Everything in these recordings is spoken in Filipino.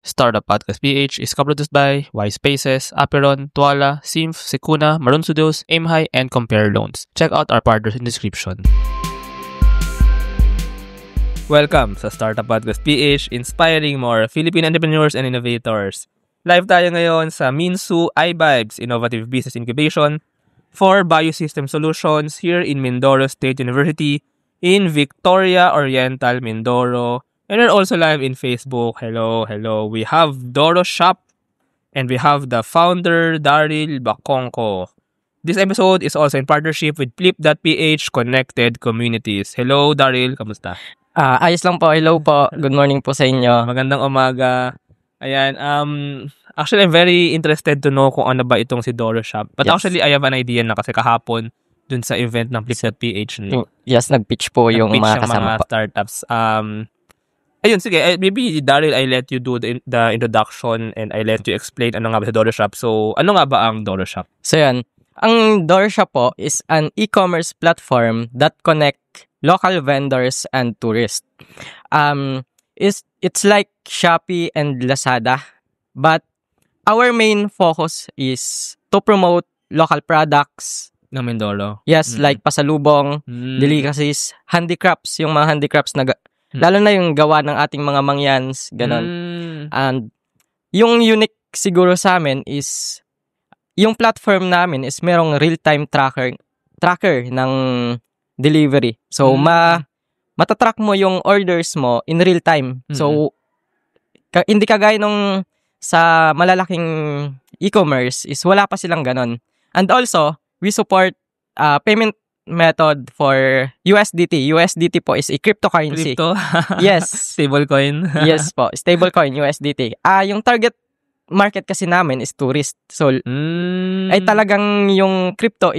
Startup Podcast PH is co-produced by Y Spaces, Aperon, Tuala, Simf, Secuna, Maroon Studios, Aimhigh, and Compare Loans. Check out our partners in the description. Welcome sa Startup Podcast PH, inspiring more Philippine entrepreneurs and innovators. Live tayo ngayon sa Minsu iVibes Innovative Business Incubation for Biosystem Solutions here in Mindoro State University in Victoria Oriental, Mindoro. And we're also live in Facebook. Hello. We have Doro Shop and we have the founder, Daryl Bacongco. This episode is also in partnership with Flip.ph Connected Communities. Hello, Daryl. Kamusta? Ayos lang po. Hello po. Good morning po sa inyo. Magandang umaga. Ayan. Actually, I'm very interested to know kung ano ba itong si Doro Shop. But Yes. actually, I have an idea na kasi kahapon dun sa event ng Flip.ph. Yes, nag-pitch po yung Nag-pitch mga yung kasama mga po. startups. Ayun, sige. Maybe, Daryl, I let you do the introduction and I let you explain ano nga ba sa Doro Shop. So, ano nga ba ang Doro Shop? So yan, ang Doro Shop po is an e-commerce platform that connect local vendors and tourists. It's like Shopee and Lazada, but our main focus is to promote local products. Ng Mindoro? Yes, like pasalubong, delicacies, handicrafts, yung mga handicrafts na lalo na yung gawa ng ating mga mangyans, ganon. And yung unique siguro sa amin is yung platform namin is merong real-time tracker ng delivery. So matatrack mo yung orders mo in real time. So hindi kagaya nung sa malalaking e-commerce is wala pa silang ganon. And also, we support payment method for USDT. USDT po is a cryptocurrency. Crypto? Yes. Stablecoin? Yes po. Stablecoin, USDT. Yung target market kasi namin is tourist. So, ay talagang yung crypto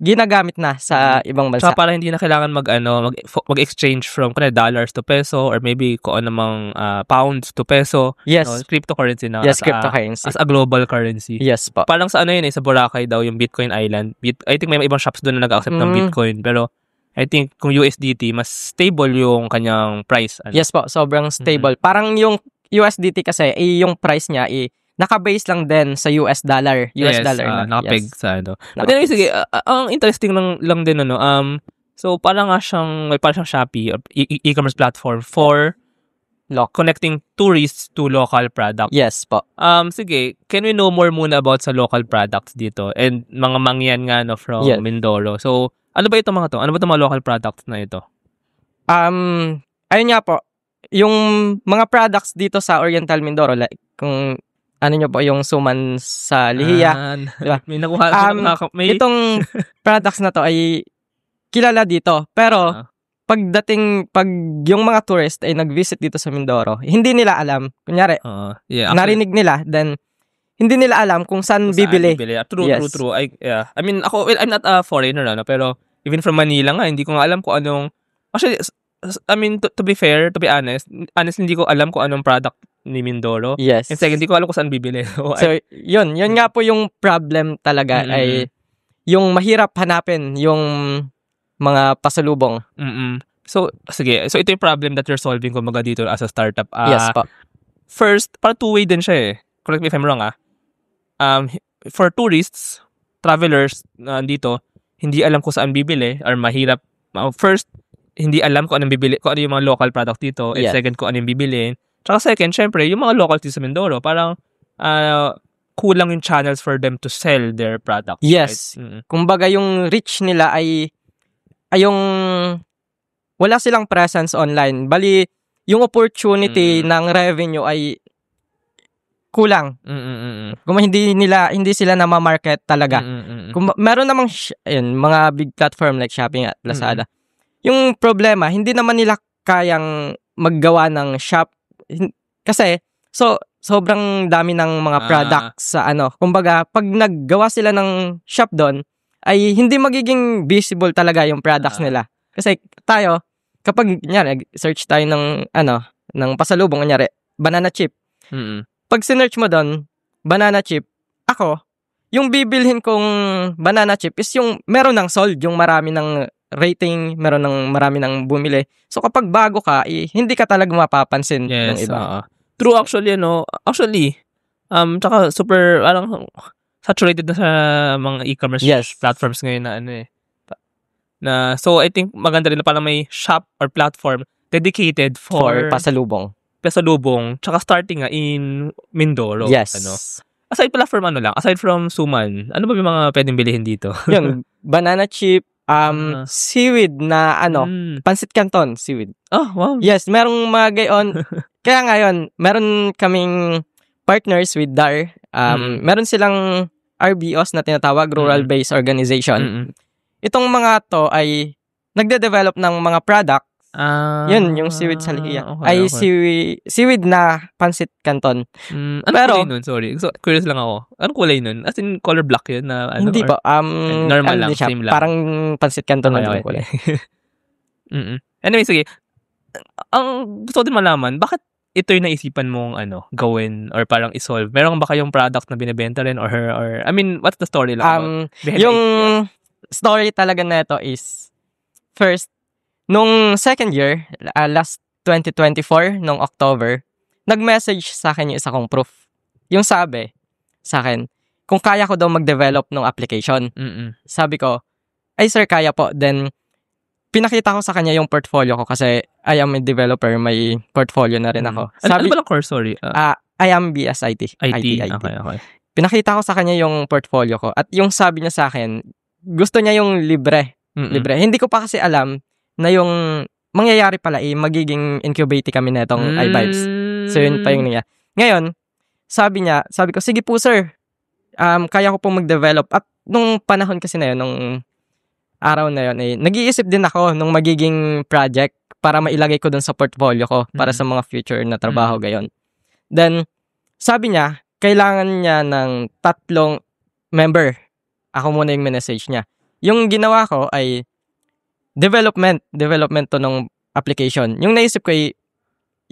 ginagamit na sa ibang bansa. So, para hindi na kailangan mag-exchange from dollars to peso or maybe kung anumang pounds to peso. Yes. No? Cryptocurrency na. Yes, cryptocurrency. As a global currency. Yes po. Parang sa ano yun, sa Boracay daw, yung Bitcoin Island. I think may ibang shops doon na nag-accept ng Bitcoin. Pero, I think kung USDT, mas stable yung kanyang price. Yes po, sobrang stable. Parang yung USDT kasi, yung price niya, naka-base lang din sa US dollar. Nakapeg sa ano. But anyway, sige, ang interesting lang din, so parang siyang Shopee, e-commerce platform for connecting tourists to local products. Yes po. Sige, can we know more muna about sa local products dito and mga mangyan nga from Mindoro? So, ano ba itong mga to? Ano ba itong mga local products na ito? Ayun nga po, yung mga products dito sa Oriental Mindoro, like kung ano nyo po yung suman sa Lihiya. Diba? May nakuha. Itong products na to ay kilala dito. Pero, pag yung mga tourist ay nag-visit dito sa Mindoro, hindi nila alam. Kunyari, narinig nila, then, hindi nila alam kung saan bibili. True. I mean, ako, I'm not a foreigner, pero even from Manila nga, hindi ko nga alam kung anong, actually, I mean, to be fair, to be honest, hindi ko alam kung anong product ni Mindoro. Yes. And second, hindi ko alam kung saan bibili. So, yun nga po yung problem talaga ay yung mahirap hanapin yung mga pasalubong. So, sige. So, ito yung problem that you're solving kumbaga dito as a startup. Yes po. First, para two-way din siya eh. Correct me if I'm wrong for tourists, travelers dito, hindi alam kung saan bibili or mahirap. First, hindi alam kung anong bibili, kung ano yung mga local product dito. And second, kung ano yung bibili. Tsaka second, syempre, yung mga locals dito sa Mindoro, parang kulang yung channels for them to sell their products. Yes. Right? Kumbaga yung reach nila ay yung wala silang presence online. Bali, yung opportunity ng revenue ay kulang. Kung hindi sila na ma-market talaga. Kung meron namang mga big platform like Shopee at Lazada. Yung problema, hindi naman nila kayang maggawa ng shop kasi sobrang dami ng mga products sa kumbaga pag naggawa sila ng shop doon ay hindi magiging visible talaga yung products nila kasi tayo kapag search tayo ng ng pasalubong banana chip. Pag sinearch mo doon banana chip, ako yung bibilhin kong banana chip is yung meron ng sold, yung marami ng rating, marami ng bumili. So kapag bago ka, hindi ka talaga mapapansin ng iba. True, actually, tsaka super, parang, saturated na sa mga e-commerce platforms ngayon na so I think maganda rin na parang may shop or platform dedicated for pasalubong, tsaka starting nga in Mindoro. Yes. Aside from suman, ano ba yung mga pwedeng bilihin dito? Yung banana chip, seaweed na Pancit Canton seaweed. Oh, wow. Yes, merong mga gayon. Kaya ngayon, meron kaming partners with DAR. Meron silang RBOs na tinatawag, Rural Based Organization. Itong mga to ay nagde-develop ng mga product. Yun, yung seaweed sa Lihiya. Seaweed na Pancit Canton. Pero, kulay nun? Sorry. So, curious lang ako. Anong kulay nun? As in, color black yun? Na, hindi po. Normal lang, siya, same lang. Parang Pancit Canton na yung kulay. Anyway, sige. Ang gusto ko din malaman, bakit ito yung naisipan mong gawin or parang isolve? Meron ba kayong product na binibenta rin or I mean, what's the story lang? Yung story talaga na ito is first, nung second year, last 2024, nung October, nag-message sa akin yung isa kong proof. Yung sabi sa akin, kung kaya ko daw mag-develop ng application. Sabi ko, ay sir, kaya po. Then, pinakita ko sa kanya yung portfolio ko kasi I am a developer, may portfolio na rin ako. Ano ba lang course, sorry? I am BSIT. IT. Okay. Pinakita ko sa kanya yung portfolio ko at yung sabi niya sa akin, gusto niya yung libre. Hindi ko pa kasi alam na yung mangyayari pala magiging incubate kami na itong iVibes. So yun pa yung niya. Ngayon, sabi ko, sige po sir, kaya ko pong mag-develop. At nung panahon kasi na yun, nung araw na yun, nag-iisip din ako nung magiging project para mailagay ko dun sa portfolio ko para sa mga future na trabaho gayon. Then, sabi niya, kailangan niya ng 3 member. Ako muna yung message niya. Yung ginawa ko ay development to ng application. Yung naisip ko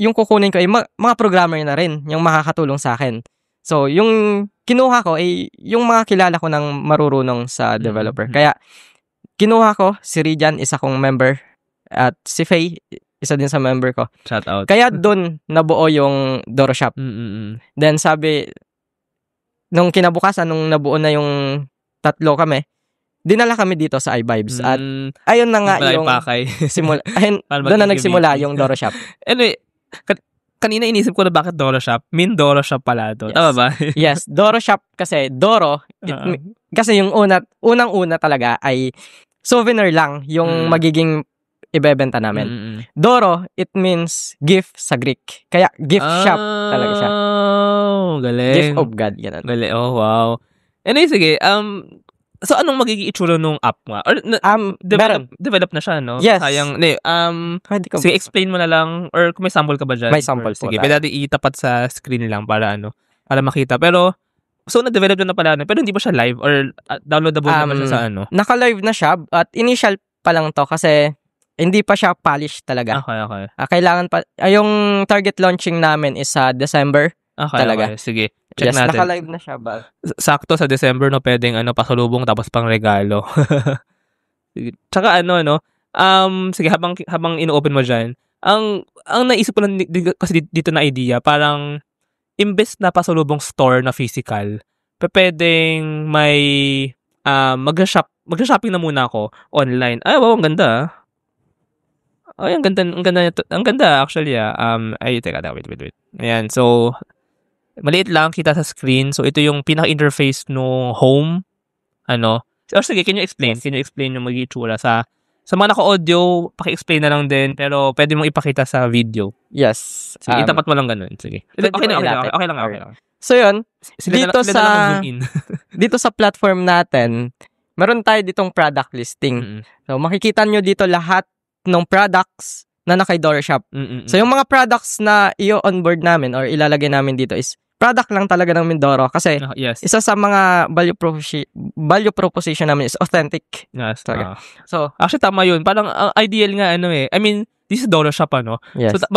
yung kukunin ko mga programmer na rin, yung makakatulong sa akin. So, yung kinuha ko yung mga kilala ko ng marurunong sa developer. Kaya, kinuha ko, si Rijan, isa kong member, at si Faye, isa din sa member ko. Shout out. Kaya doon nabuo yung Doro Shop. Then sabi, nung kinabukasan, nung nabuo na yung 3 kami, dinala kami dito sa iVibes. At ayun na nga yung doon na nagsimula yung Doro Shop. Anyway, kanina inisip ko na bakit Doro Shop. Doro Shop pala ito. Yes. Tama ba? Yes, Doro Shop kasi Doro, kasi yung unang-una talaga ay souvenir lang yung magiging ibebenta namin. Doro, it means gift sa Greek. Kaya gift shop talaga siya. Oh, galing. Gift of God, ganun. Galing. Oh, wow. Anyway, sige. So anong magiging itsura nung app nga? Or develop na siya, no? Yes. Sayang, sige, explain mo na lang or kung may sample ka ba dyan? May sample po. Sige, pwede natin itapat sa screen lang para makita. Pero so na-develop na pala, pero hindi pa siya live or downloadable na ba siya sa Naka-live na siya at initial pa lang to kasi hindi pa siya polished talaga. Okay. Kailangan pa, yung target launching namin is sa December. Okay. Sige. Check natin. Naka-live na siya ba? Sakto sa December, no, pwedeng pasalubong tapos pang regalo. Tsaka sige, habang ino-open mo dyan, ang naisip ko lang kasi dito na idea, parang imbes na pasalubong store na physical, pwedeng may mag-shopping na muna ako online. Ay, wow, ang ganda. Ay, ang ganda actually. Ay, teka, wait. Ayan, so maliit lang kita sa screen. So ito yung pinaka-interface no home. Sige, can you explain yung magiging itsura sa mga naka-audio, paki-explain na lang din, pero pwede mong ipakita sa video. Yes. Sige, itapat mo lang ganun. Sige. Okay lang. So yun, dito sa platform natin, meron tayo ditong product listing. So makikita nyo dito lahat ng products na naka-Doro Shop. So yung mga products na i-onboard namin or ilalagay namin dito is product lang talaga ng Mindoro kasi isa sa mga value proposition namin is authentic. Yes. So actually tama yun. Parang ideal nga I mean, this is Doro Shop Yes. So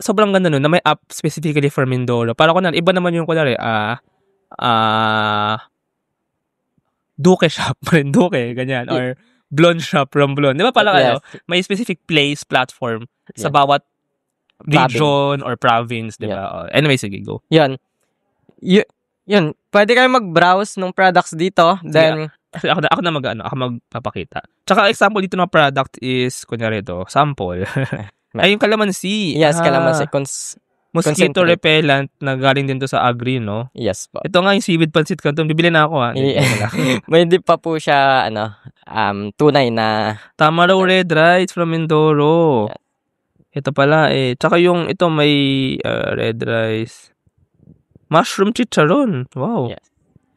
sobrang ganda nun na may app specifically for Mindoro. Para iba naman yung Duke Shop, Duke, ganyan, or Blonde Shop from Blonde. Di ba pala may specific place, platform sa bawat region or province, di ba? Anyway, sige, go. Yun. Yun. Pwede kayo mag-browse ng products dito. Then, kasi ako na ako magpapakita. Tsaka example dito ng product is, kunyari ito, sample. Ay, yung calamansi. Yes, calamansi. Mosquito repellent na galing din to sa Agri, no? Yes po. Ito nga yung seaweed pancit canton. Bibili na ako, ha? May di pa po siya, tunay na... Tama raw, red rice from Mindoro. Yes. Ito pala, Tsaka yung, ito may red rice. Mushroom chicharon. Wow. Yes.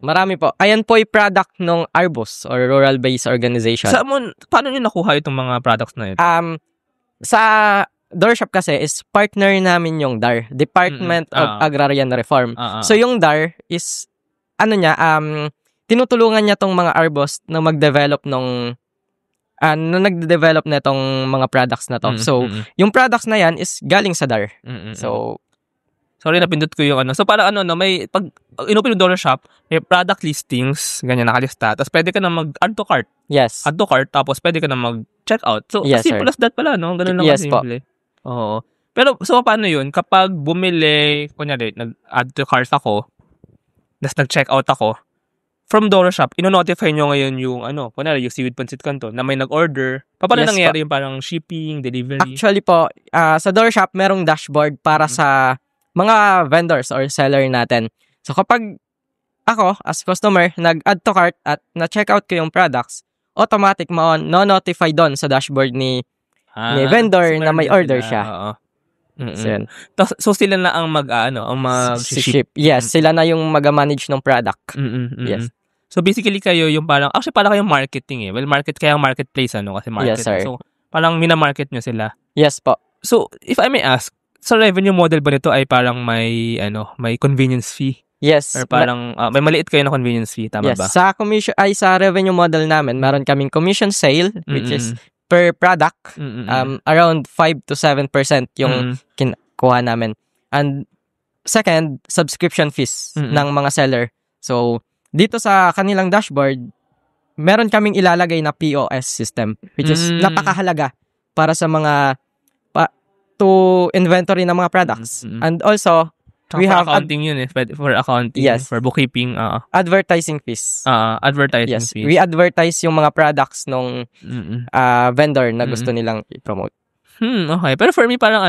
Marami po. Ayan po yung product ng Arbos or Rural Based Organization. Paano nyo nakuha itong mga products na ito? Sa Doorshop kasi is partner namin yung DAR, Department of Agrarian Reform. So yung DAR is tinutulungan niya tong mga Arbos na mag-develop na nagde-develop na itong mga products na to. So yung products na yan is galing sa DAR. So sorry, napindot ko yung So parang may pag inopen yung Doorshop, may product listings, ganyan nakalista. Tapos pwede ka na mag-add to cart. Yes. Add to cart, tapos pwede ka na mag-check out. So yes, simple as that pala, no? Ganun lang yes, simple. Oo. Pero so paano yun? Kapag bumili, kunyari, nag-add to cart ako, tapos nag-check out ako, from Doorshop, ino-notify nyo ngayon yung kunyari, yung seaweed pancit canton na may nag-order. Paano nangyari yung parang shipping, delivery? Actually po, sa Doorshop, merong dashboard para sa mga vendors or seller natin. So kapag ako, as customer, nag-add to cart at na-check out ko yung products, automatic no-notify doon sa dashboard ni vendor na may order siya. So sila na ang mag-ship. Yes, sila na yung mag-manage ng product. Yes. So basically kayo yung parang kayong marketing eh. Well, marketplace kasi market. Yes, sir. So parang mina-market nyo sila. Yes po. So if I may ask, sa revenue model ba nito ay parang may convenience fee? Yes. Or parang may maliit kayo na convenience fee, tama ba? Yes, sa revenue model namin, meron kaming commission sale which is per product, around 5 to 7% yung kinuha namin. And second, subscription fees ng mga seller. So, dito sa kanilang dashboard, meron kaming ilalagay na POS system, which is napakahalaga para sa mga to inventory ng mga products. And also, we have accounting yun for accounting, for bookkeeping. Advertising fees. Advertising fees. We advertise yung mga products nung vendor na gusto nilang i-promote. Okay. Pero for me, parang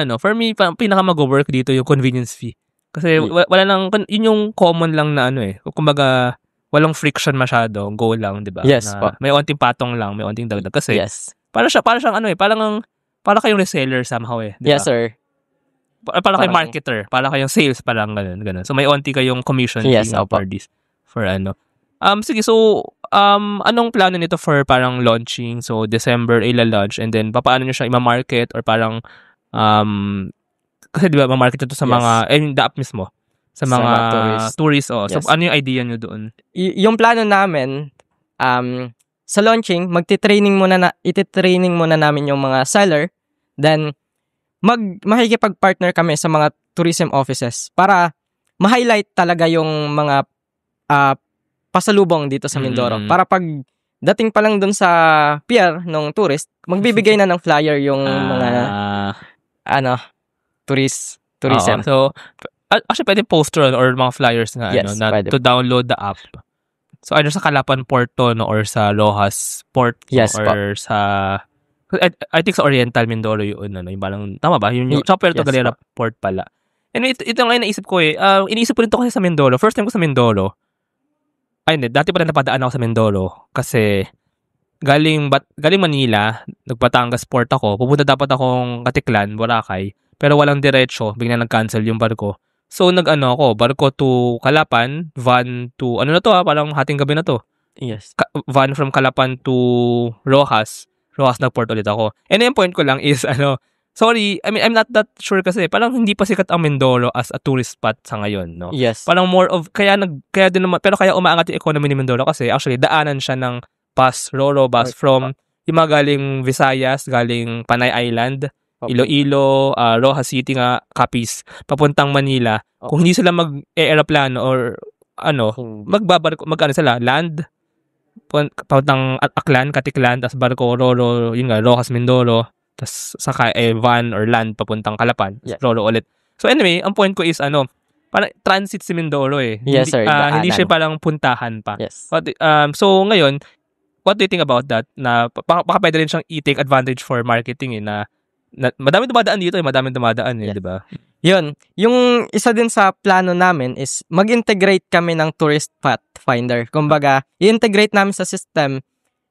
pinaka mag-work dito yung convenience fee. Kasi wala nang, yun yung common lang na kumbaga, walang friction masyado, go lang, di ba? Yes, po. May onting patong lang, may onting dagdag. Kasi, para siyang para kayong reseller somehow diba? Yes, sir. Para kayong marketer, para kayong sales, parang ganun. So may onti kayong commission for this. Sige, so anong plano nito for parang launching? So December ila-launch and then paano niyo siya i-market or parang kasi di ba ma-market ito sa mga the app mismo sa mga tourists. So ano yung idea niyo doon? Yung plano namin sa launching, iti-training muna namin yung mga seller, then makikipag-partner kami sa mga tourism offices para ma-highlight talaga yung mga pasalubong dito sa Mindoro. Para pag dating pa lang dun sa pier ng tourist, magbibigay na ng flyer yung mga tourism. So, actually pwede poster or mga flyers nga to download the app. So either sa Calapan Port to or sa Rojas Port or sa I think sa Oriental Mindoro yun yung parang tama ba yung Puerto Galera Port pala. And ito nga naisip ko iniisip ko rin to kasi sa Mindoro. First time ko sa Mindoro. Dati pa rin napadaan ako sa Mindoro kasi galing Manila, nagbatangas port ako. Pupunta dapat akong Katiklan, Boracay, pero walang diretso, bigla nag-cancel yung barko. So, barko to Calapan, van to, parang hating gabi na to. Yes. Van from Calapan to Rojas nag-port ulit ako. And yung point ko lang is, sorry, I mean, I'm not that sure kasi, parang hindi pa sikat ang Mindoro as a tourist spot sa ngayon, no? Yes. Parang more of, kaya din naman, pero kaya umaangat yung economy ni Mindoro kasi actually, daanan siya ng Roro bus from yung mga galing Visayas, galing Panay Island, Iloilo, Rojas City nga, Capiz, papuntang Manila. Kung hindi sila mag-aeroplano or magbabarko, sila, land, papuntang Aklan, Katiklan, tas barko, Roro, yun nga, Rojas, Mindoro, tas saka van or land papuntang Calapan. Yes. Rolo ulit. So anyway, ang point ko is parang transit si Mindoro eh. Yes, sir. Hindi siya parang puntahan pa. Yes. So ngayon, what do you think about that? Na baka pwede rin siyang i-take advantage for marketing eh, na madaming dumadaan dito eh, madaming dumadaan eh, Yeah. di ba? Yun. Yung isa din sa plano namin is mag-integrate kami ng tourist pathfinder. Kumbaga, i-integrate namin sa system,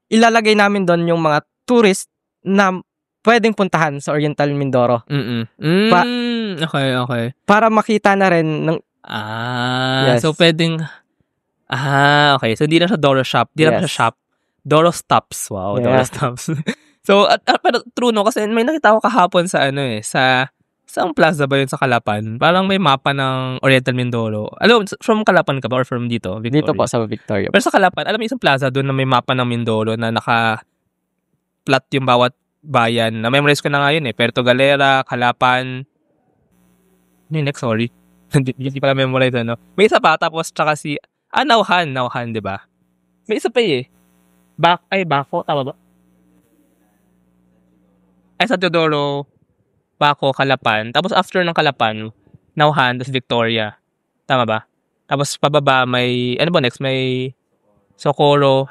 ilalagay namin doon yung mga tourist na pwedeng puntahan sa Oriental Mindoro. Okay. Para makita na rin ng... Yes. So pwedeng... okay. So hindi na siya Doro Shop. Hindi na siya shop. Doro Stops. Wow, Yeah. Doro Stops. So, pero true no, kasi may nakita ko kahapon sa sa plaza ba yun sa Calapan? Parang may mapa ng Oriental Mindoro. Alam, from Calapan ka ba or from dito? Victoria? Dito po sa Victoria. Pero sa Calapan, alam mo isang plaza doon na may mapa ng Mindoro na naka-plot yung bawat bayan. Na-memorize ko na nga yun eh. Puerto Galera, Calapan. Ano yung next? Sorry. Hindi pala memorize May isa pa, tapos tsaka Nauhan, di ba? May isa pa eh. Bako, tama ba? Sa Teodoro, Bako, Calapan. Tapos after ng Calapan, Nauhan, tapos Victoria. Tama ba? Tapos pababa may, ano ba next? May Socorro,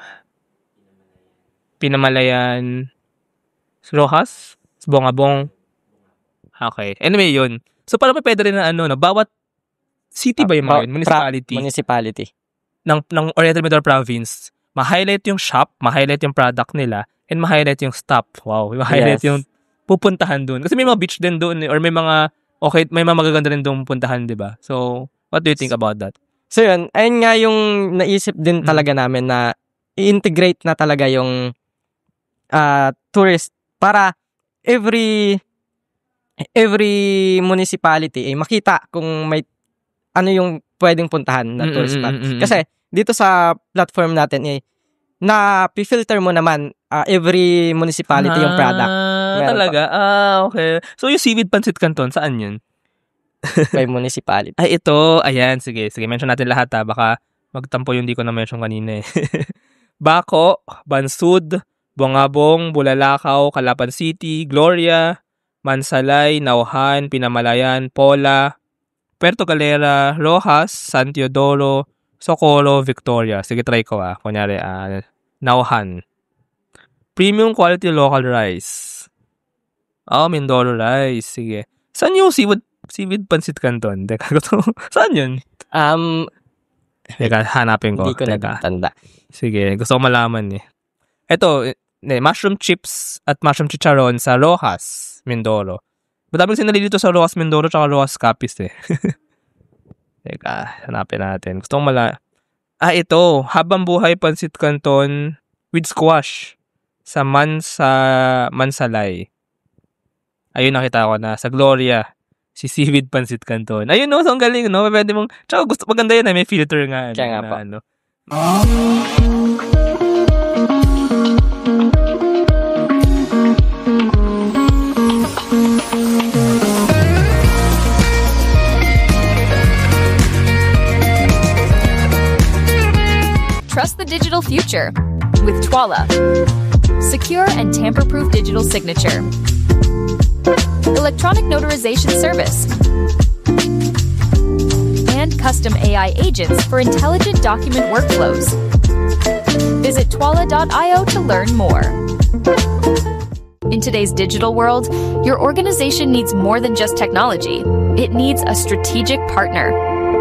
Pinamalayan, Rojas, Bongabong. Okay. Anyway, yun. So parang pwede rin na bawat city ba yung mga yun? Municipality. ng Oriental Mindoro Province, ma-highlight yung shop, ma-highlight yung product nila, and ma-highlight yung stop. Wow. Ma-highlight yung pupuntahan doon. Kasi may mga beach din doon or may mga magaganda rin doon puntahan, di ba? So, what do you think about that? So yun, ayun nga yung naisip din talaga namin na i-integrate na talaga yung tourist para every municipality ay makita kung may ano yung pwedeng puntahan na tourist spot. Kasi dito sa platform natin na-filter mo naman every municipality yung product. Talaga? Okay. So yung Seaweed Pancit Canton, saan yun? By municipality. Ay, ito. Ayan, sige. Mention natin lahat baka magtampo yung di ko na-mention kanina eh. Bako, Bansud, Bongabong, Bulalakaw, Calapan City, Gloria, Mansalay, Nauhan, Pinamalayan, Pola, Puerto Galera, Rojas, San Teodoro, Socorro, Victoria. Sige, try ko Kunyari, Nauhan. Premium quality local rice. Mindoro rice. Sige. Saan yung Seaweed Pancit Canton? Teka, saan yun? Teka, hanapin ko. Hindi ko natanda. Sige, gusto ko malaman eh. Ito, mushroom chips at mushroom chicharon sa Rojas, Mindoro. Madaming sinali dito sa Rojas, Mindoro, tsaka Rojas Capiz eh. Teka, hanapin natin. Gusto ko ito, Habang Buhay Pancit Canton with squash sa Mansalay. Ayun, nakita ko na. Sa Gloria, si Seaweed Pancit Canton. Ayun, so ang galing, Pwede mong, tsaka maganda yun, may filter nga. Kaya nga pa. Trust the digital future with Twala. Secure and tamper-proof digital signature. Electronic notarization service. And custom AI agents for intelligent document workflows. Visit twala.io to learn more. In today's digital world, your organization needs more than just technology. It needs a strategic partner.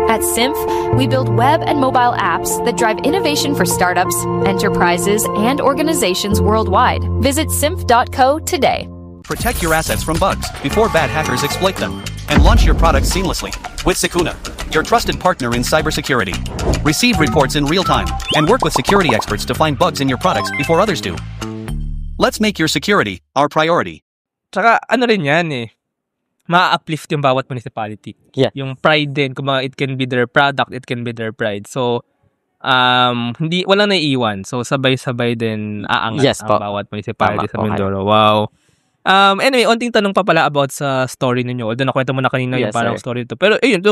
At Symph, we build web and mobile apps that drive innovation for startups, enterprises, and organizations worldwide. Visit symph.co today. Protect your assets from bugs before bad hackers exploit them. And launch your products seamlessly with Sicuna, your trusted partner in cybersecurity. Receive reports in real time and work with security experts to find bugs in your products before others do. Let's make your security our priority. Tsaka rin yan ma-uplift yung bawat municipality. Yeah. Yung pride din, it can be their product, it can be their pride. So, walang naiiwan. So, sabay-sabay din aangat ang bawat municipality sa Mindoro. Wow. Anyway, onting tanong pa pala about sa story ninyo. Although nakwento mo na kanina yung parang story ito. Pero, ayun,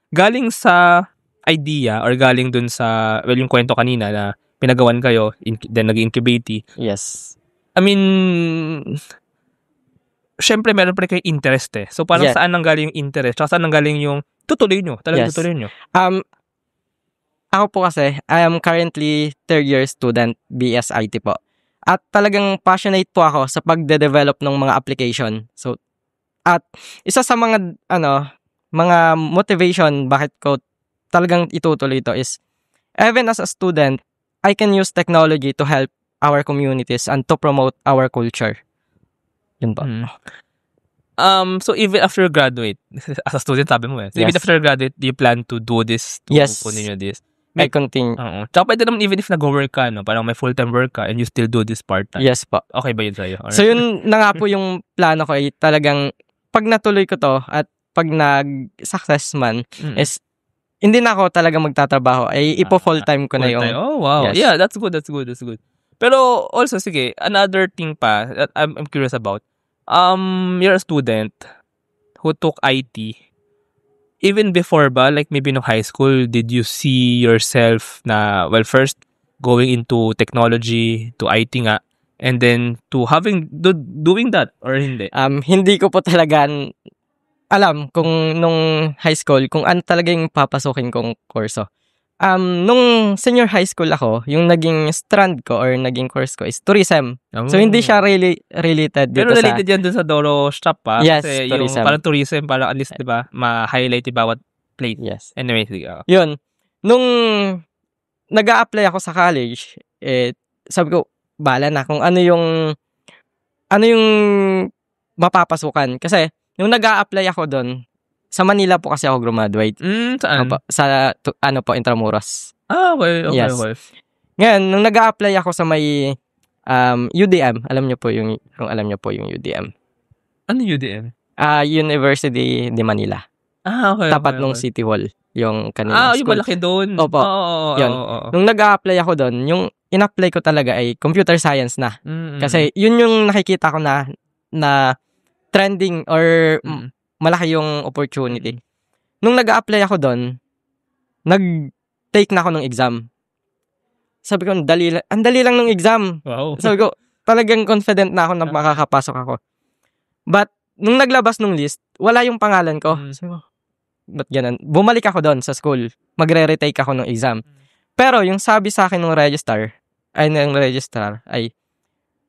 galing sa idea or galing dun sa, yung kwento kanina na pinagawan kayo, then nag-incubate. Yes. I mean, syempre meron pa rin kayong interest eh. So parang Yes. saan nanggaling yung interest? Tsaka saan nanggaling yung tutuloy nyo? Talagang Yes. tutuloy nyo? Ako po kasi, I am currently third year student, BSIT po. At talagang passionate po ako sa pagde-develop ng mga application. So, at isa sa mga, mga motivation bakit ko talagang itutuloy ito is, even as a student, I can use technology to help our communities and to promote our culture. Yun po. So even after graduate, as a student sabi mo eh. So even Yes. after graduate, do you plan to do this? To Yes. continue this? I continue. Oo. Tsaka pwede naman even if nag-work ka, no? Parang may full-time work ka and you still do this part-time. Yes po. Okay ba yun sa'yo? So yun na nga po yung plano ko ay talagang pag natuloy ko to at pag nag-success man is hindi na ako talaga magtatrabaho ay full time ko na yung Oh, wow. Yes. Yeah, that's good. Pero also, sige, another thing pa that I'm curious about. You're a student who took IT. Even before ba, like maybe no high school, did you see yourself na, well, first, going into technology, to IT nga, and then to doing that, or hindi? hindi ko po talaga alam kung nung high school kung ano talaga yung papasukin kong kurso. Nung senior high school ako, yung naging strand ko or naging course ko is tourism. So hindi siya really related dito Pero sa related yan dun sa Doro shop pa. Yes, Kasi tourism. yung parang tourism, parang at least, di ba, ma-highlight yung bawat plate. Yes. Anyway, sige. Yun. Nung nag-a-apply ako sa college, sabi ko, bala na kung ano yung mapapasukan. Kasi, nung nag-a-apply ako doon, sa Manila po kasi ako graduate. Saan? Opo, Intramuros. Okay. Yes. Okay. Ngayon, nung nag-a-apply ako sa may UDM, alam niyo po yung UDM. Ano UDM? University de Manila. Okay. Tapat okay, nung okay. City Hall, yung kanina Yung school. malaki doon. Opo. Oo. Yun. Nung nag-a-apply ako doon, yung in-apply ko talaga ay computer science na. Kasi yun yung nakikita ko na trending or malaki yung opportunity. Nung nag-a-apply ako doon, nag-take na ako ng exam. Sabi ko, ang dali lang ng exam. Wow. Sabi ko, talagang confident na ako na makakapasok ako. But, nung naglabas ng list, wala yung pangalan ko. Sabi ko, ba't ganun? Bumalik ako doon sa school. Magre-retake ako ng exam. Pero, yung sabi sa akin ng registrar ay,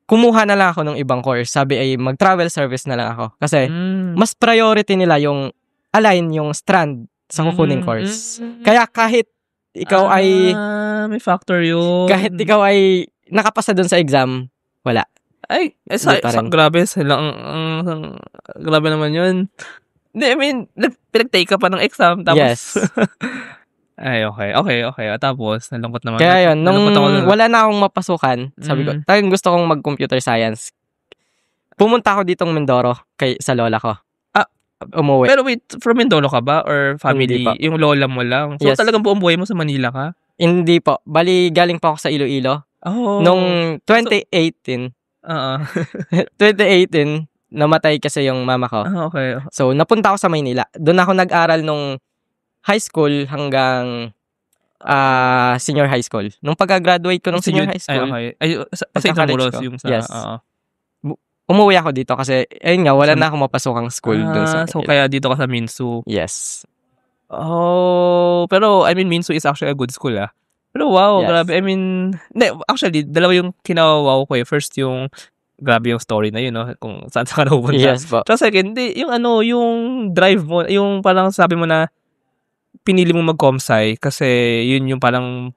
kumuha na lang ako ng ibang course. Sabi ay, mag-travel service na lang ako. Kasi, mas priority nila yung align yung strand sa kukuning course. Kaya kahit ikaw ay may factor yun. kahit ikaw ay nakapasa doon sa exam, wala. Ay, Hindi pa rin. grabe. Grabe naman yun. Hindi, I mean, pinag-take ka pa ng exam. Tapos, Yes. Ay, okay. Tapos, nalungkot naman. Kaya yun, nung Nalungkot ako dun. wala na akong mapasukan, sabi ko, talagang gusto kong mag-computer science. Pumunta ako ditong Mindoro sa lola ko. Umuwi. Pero wait, from Mindoro ka ba? Or family? Hindi pa. Yung lola mo lang? So, Yes. talagang buong buhay mo sa Manila ka? Hindi po. Bali, galing pa ako sa Iloilo. Oh. Nung 2018, 2018, namatay kasi yung mama ko. Okay. So, napunta ako sa Maynila. Doon ako nag-aral nung high school hanggang senior high school. Nung pagka-graduate ko ng senior high school, Ay, sa Pagka-college Intramuros ko. yung sa... Yes. umuwi ako dito kasi, ayun nga, wala na akong mapasokang school dun sa so kaya dito ka sa Minsu. Yes. Oh, pero I mean, Minsu is actually a good school, ah. Pero wow, Yes. grabe. I mean, actually, dalawa yung kinawaw ko eh. First yung, grabe yung story na yun, no? Kung saan ka napupunta. Yes po. Tapos second, yung drive mo, yung parang sabi mo na, pinili mo mag-comsci kasi yun yung parang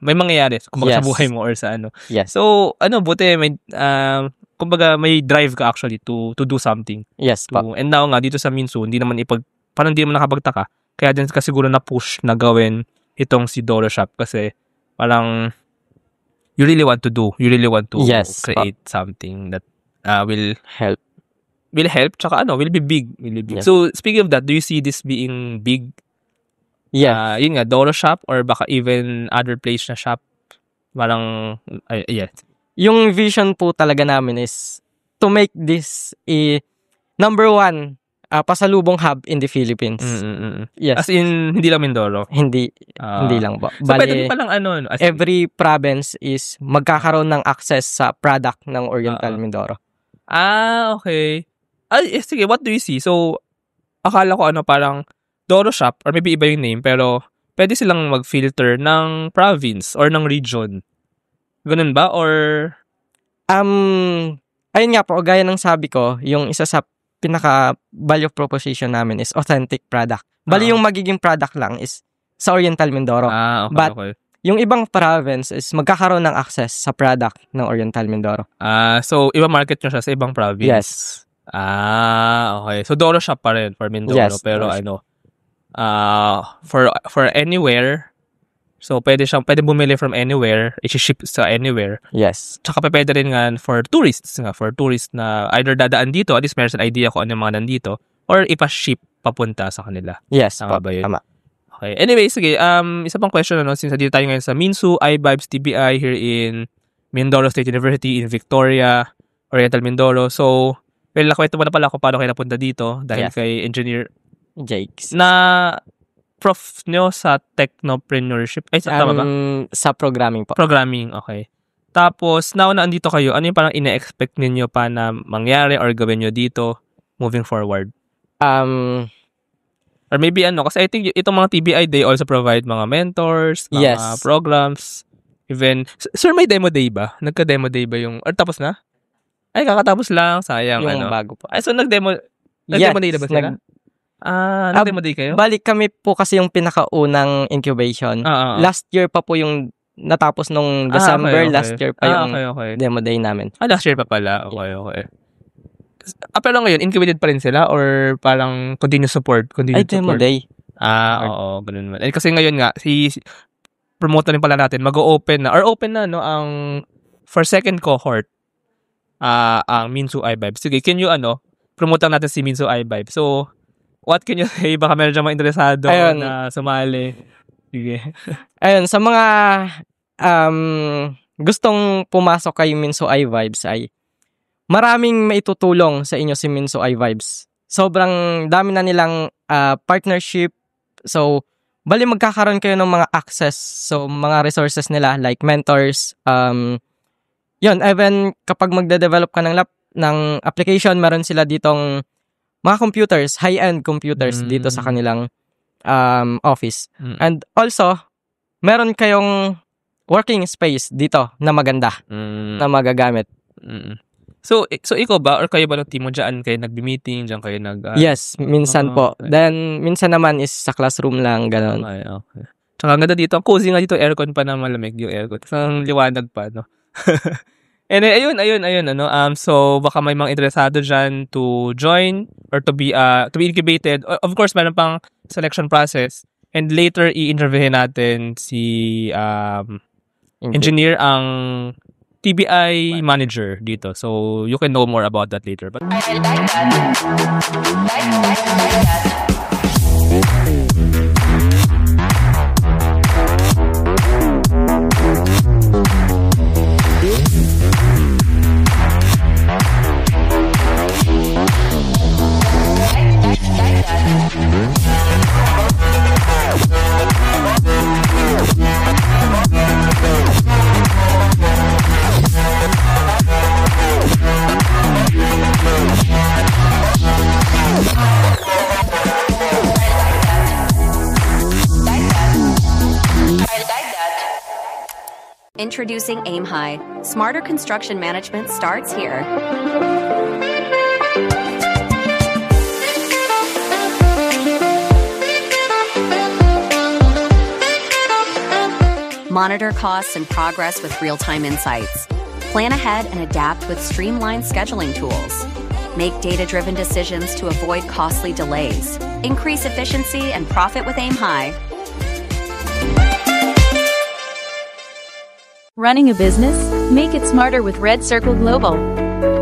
may mangyayari kumbaga sa Yes. buhay mo or sa ano. Yes. So, buti may kumbaga may drive ka actually to do something. Yes po. And now nga dito sa Minsu, parang hindi naman nakapagtaka. Kaya din ka siguro na push na gawin itong si Doro Shop kasi parang you really want to Yes, create something that will Help. tsaka will be big. Yes. So, speaking of that, do you see this being big? Yeah. Yun nga, Doro Shop or baka even other place na shop? Parang, yeah. Yung vision po talaga namin is to make this number one pasalubong hub in the Philippines. Yes. As in, hindi lang Mindoro. Hindi lang po. So, pwede Bali, mo palang every province is magkakaroon ng access sa product ng Oriental Mindoro. Okay. Ay, sige, what do you see? So, akala ko parang Doro Shop, or maybe iba yung name, pero pwede silang mag-filter ng province or ng region. Ganun ba? Or... Ayun nga po, gaya ng sabi ko, yung isa sa pinaka-value proposition namin is authentic product. Bali yung magiging product lang is sa Oriental Mindoro. Okay, But okay. yung ibang province is magkakaroon ng access sa product ng Oriental Mindoro. So, iba market nyo siya sa ibang province? Yes. Okay. So, Doro Shop pa rin for Mindoro. Yes, Pero Doro for anywhere, so pwede bumili from anywhere, i-ship sa anywhere. Yes. Tsaka pwede rin nga for tourists na either dadaan dito, at least meron silang idea kung ano yung mga nandito, or ipa-ship papunta sa kanila. Yes. Tama ba yun? Tama. Okay. Anyway, sige. Isa pang question, since dito tayo ngayon sa Minsu iVibes TBI here in Mindoro State University in Victoria, Oriental Mindoro. So, nakwento mo na pala kung paano kayo napunta dito dahil kay Engineer Jakes. na prof nyo sa technopreneurship. Tama ba? Sa programming po. Programming, okay. Tapos, now na andito kayo, ano yung parang ina-expect ninyo pa na mangyari or gawin nyo dito moving forward? Or maybe kasi I think itong mga TBI, they also provide mga mentors, mga programs, even... Sir, may demo day ba? Nagka-demo day ba yung... Or tapos na? Ay, kakatapos lang. Sayang, Yung bago po. Ay, so nagdemo day na ba sila? Nag-demo day kayo? Balik kami po kasi yung pinakaunang incubation. Last year pa po yung natapos nung December. Okay. Last year pa yung okay. demo day namin. Last year pa pala. Okay. Pero ngayon, incubated pa rin sila or parang continuous support? Demo day. Oo. Ganun man. Kasi ngayon nga, promote na rin pala natin, mag-open na, or open na, ang for second cohort, ang Minsu iVibes. Sige, can you, promote lang natin si Minsu iVibes. So, what can you say? Baka meron dyan mga interesado na sumali. Sige. Ayun, sa mga gustong pumasok kay Minsu iVibes ay maraming maitutulong sa inyo si Minsu iVibes. Sobrang dami na nilang partnership. So, bali magkakaroon kayo ng mga access. So, mga resources nila like mentors. Yun, even kapag magde-develop ka ng application, meron sila ditong mga computers, high-end computers dito sa kanilang office. And also, meron kayong working space dito na maganda na magagamit. So ikaw ba or kayo ba ng team mo dyan kayo nagbi-meeting, dyan kayo Yes, minsan po. Okay. Then, minsan naman is sa classroom lang, gano'n. Okay. Tsaka ang ganda dito, ang cozy nga dito, aircon pa na malamig yung aircon. Ang liwanag pa, no? And ayun, so baka may mga interesado dyan to join or to be incubated. Of course, meron pang selection process. And later, i-interviewin natin si engineer ang TBI manager dito. So, you can know more about that later. But Introducing Aim High. Smarter construction management starts here. Monitor costs and progress with real-time insights. Plan ahead and adapt with streamlined scheduling tools. Make data-driven decisions to avoid costly delays. Increase efficiency and profit with Aim High. Running a business? Make it smarter with Red Circle Global.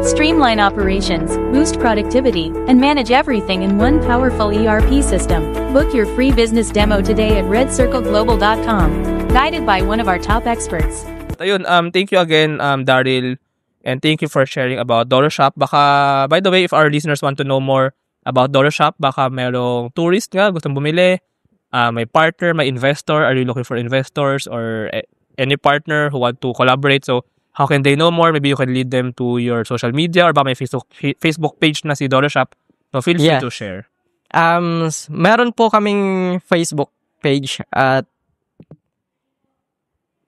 Streamline operations, boost productivity, and manage everything in one powerful ERP system. Book your free business demo today at redcircleglobal.com. Guided by one of our top experts. Ayun, thank you again, Daryl, and thank you for sharing about Doro Shop. Baka, by the way, if our listeners want to know more about Doro Shop, baka merong tourist nga, gustong bumili, may partner, may investor, are you looking for investors or any partner who want to collaborate? So, how can they know more? Maybe you can lead them to your social media or ba may Facebook page na si Dollar Shop. So feel free to share. Meron po kaming Facebook page at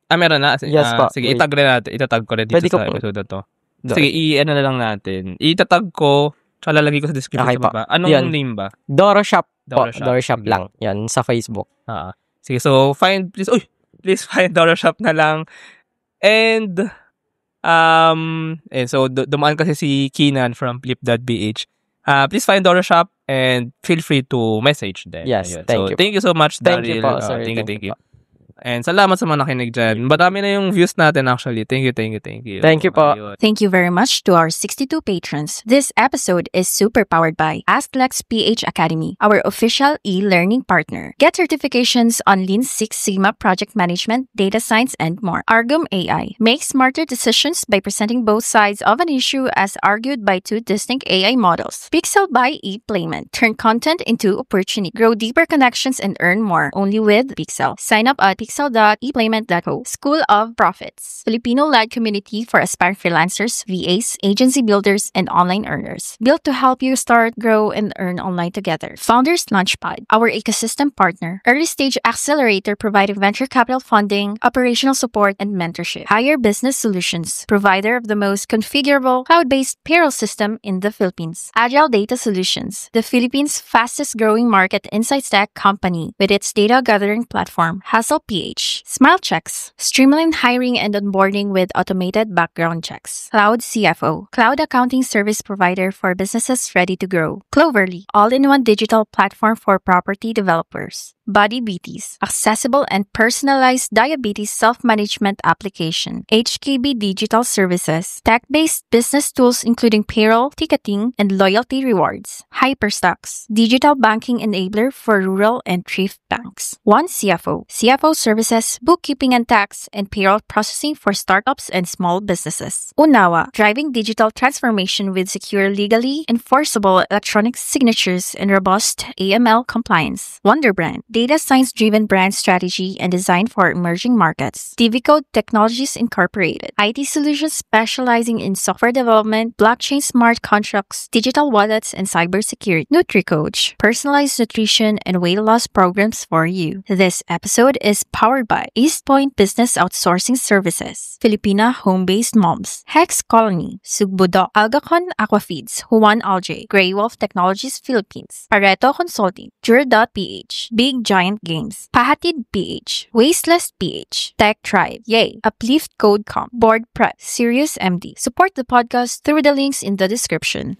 meron na. Yes po. Sige, itag rin natin. Itatag ko rin dito sa episode na to. Sige, ano na lang natin. Itatag ko, tsaka lalagay ko sa description sa baba. Anong name ba? Doro Shop po. Doro Shop sige. lang. Yan, sa Facebook. Sige, so please find Doro Shop na lang. And so dumaan kasi si Keenan from Flip.bh. Please find Doro Shop and feel free to message them. Yes, Ayun. Thank you so much, Daryl. Thank you po, sir. Thank you. And salamat sa mga nakinig dyan. Madami na yung views natin actually. Thank you. Thank you po. Ayun. Thank you very much to our 62 patrons. This episode is super powered by AskLex PH Academy, our official e-learning partner. Get certifications on Lean Six Sigma project management, data science, and more. Argum AI. Make smarter decisions by presenting both sides of an issue as argued by two distinct AI models. Pixel by ePlayment. Turn content into opportunity. Grow deeper connections and earn more. Only with Pixel. Sign up at pixel.eplayment.co. School of Profits. Filipino-led community for aspiring freelancers, VAs, agency builders, and online earners. Built to help you start, grow, and earn online together. Founders Launchpad, our ecosystem partner. Early stage accelerator providing venture capital funding, operational support, and mentorship. Higher Business Solutions, provider of the most configurable cloud-based payroll system in the Philippines. Agile Data Solutions, the Philippines' fastest growing market insights tech company with its data gathering platform, Hustle PH. Smile Checks, streamline hiring and onboarding with automated background checks. Cloud CFO, cloud accounting service provider for businesses ready to grow. Cloverly, all-in-one digital platform for property developers. Body Beaties, accessible and personalized diabetes self-management application. HKB Digital Services, tech-based business tools including payroll, ticketing, and loyalty rewards. Hyperstocks, digital banking enabler for rural and thrift banks. One CFO, CFO services, bookkeeping and tax, and payroll processing for startups and small businesses. Unawa, driving digital transformation with secure, legally enforceable electronic signatures and robust AML compliance. Wonderbrand, data science-driven brand strategy and design for emerging markets. TVCode Technologies Incorporated, IT solutions specializing in software development, blockchain smart contracts, digital wallets, and cybersecurity. NutriCoach, personalized nutrition and weight loss programs for you. This episode is powered by East Point Business Outsourcing Services, Filipina Home-Based Moms, Hex Colony, Sugbudo, Algacon Aquafeeds, Juan Alj, Grey Wolf Technologies Philippines, Pareto Consulting, Jura.ph, Big Giant Games, Pahatid PH, Wasteless PH, Tech Tribe, Yay, Uplift Code.com, Board Prep, Serious MD. Support the podcast through the links in the description.